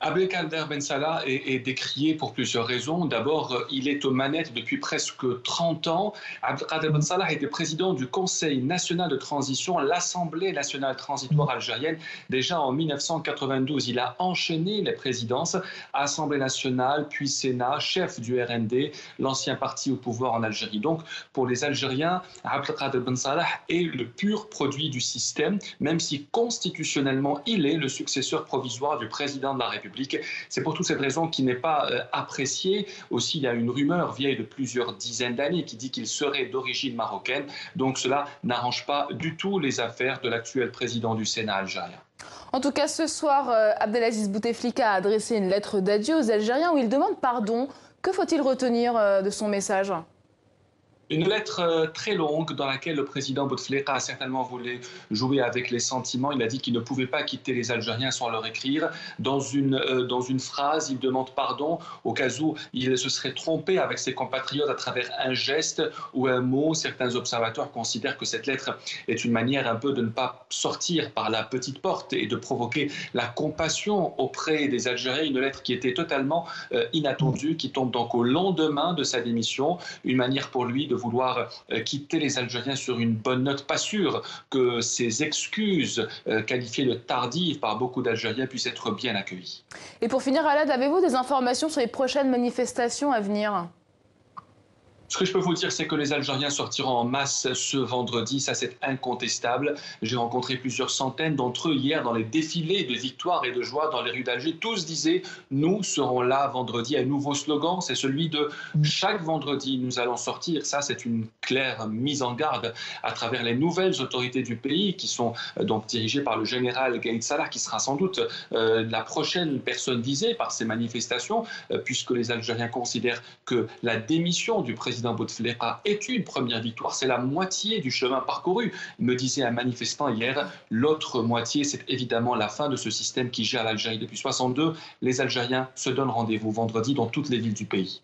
Abdelkader Ben Salah est décrié pour plusieurs raisons. D'abord, il est aux manettes depuis presque 30 ans. Abdelkader Ben Salah était président du Conseil national de transition, l'Assemblée nationale transitoire algérienne. Déjà en 1992, il a enchaîné les présidences, Assemblée nationale, puis Sénat, chef du RND, l'ancien parti au pouvoir en Algérie. Donc, pour les Algériens, Abdelkader Ben Salah est le pur produit du système, même si constitutionnellement, il est le successeur provisoire du président de la République. C'est pour toutes ces raisons qu'il n'est pas apprécié. Aussi, il y a une rumeur vieille de plusieurs dizaines d'années qui dit qu'il serait d'origine marocaine. Donc cela n'arrange pas du tout les affaires de l'actuel président du Sénat algérien. En tout cas, ce soir, Abdelaziz Bouteflika a adressé une lettre d'adieu aux Algériens où il demande pardon. Que faut-il retenir de son message ? Une lettre très longue dans laquelle le président Bouteflika a certainement voulu jouer avec les sentiments. Il a dit qu'il ne pouvait pas quitter les Algériens sans leur écrire. Dans une phrase, il demande pardon au cas où il se serait trompé avec ses compatriotes à travers un geste ou un mot. Certains observateurs considèrent que cette lettre est une manière un peu de ne pas sortir par la petite porte et de provoquer la compassion auprès des Algériens. Une lettre qui était totalement inattendue, qui tombe donc au lendemain de sa démission. Une manière pour lui de vouloir quitter les Algériens sur une bonne note. Pas sûr que ces excuses qualifiées de tardives par beaucoup d'Algériens puissent être bien accueillies. Et pour finir, Alad, avez-vous des informations sur les prochaines manifestations à venir ? Ce que je peux vous dire, c'est que les Algériens sortiront en masse ce vendredi, ça c'est incontestable. J'ai rencontré plusieurs centaines d'entre eux hier dans les défilés de victoire et de joie dans les rues d'Alger. Tous disaient « Nous serons là vendredi ». Un nouveau slogan, c'est celui de « Chaque vendredi, nous allons sortir ». Ça, c'est une claire mise en garde à travers les nouvelles autorités du pays qui sont donc dirigées par le général Gaïd Salah, qui sera sans doute la prochaine personne visée par ces manifestations, puisque les Algériens considèrent que la démission du président Bouteflika est une première victoire, c'est la moitié du chemin parcouru, me disait un manifestant hier. L'autre moitié, c'est évidemment la fin de ce système qui gère l'Algérie depuis 62. Les Algériens se donnent rendez-vous vendredi dans toutes les villes du pays.